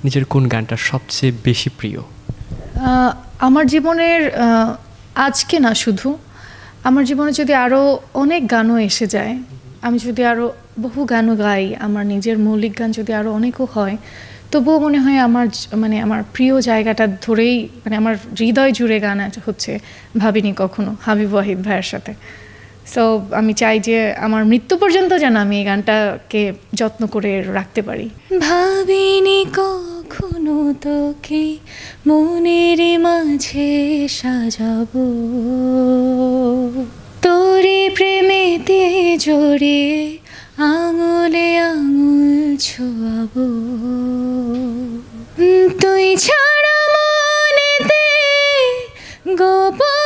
নিজের কোন গানটা সবচেয়ে বেশি প্রিয়? আমার জীবনের আজকে না শুধু, আমার জীবনে যদি আরও অনেক গানও এসে যায়, আমি যদি আরও বহু গানও গাই, আমার নিজের মৌলিক গান যদি আরও অনেকও হয়, তবুও মনে হয় আমার প্রিয় জায়গাটা ধরেই আমার হৃদয় জুড়ে গান হচ্ছে ভাবিনি কখনো, হাবিব ওয়াহিদ ভাইয়ের সাথে। সো আমি চাই যে আমার মৃত্যু পর্যন্ত যেন আমি এই গানটাকে যত্ন করে রাখতে পারি। ভাবিনি কখনো তোকে মনের মাঝে সাজাবো, তোরে প্রেমেতে জড়িয়ে আঙুলে আঙুল ছোঁয়াবো, তুই ছাড়া মনেতে গোপন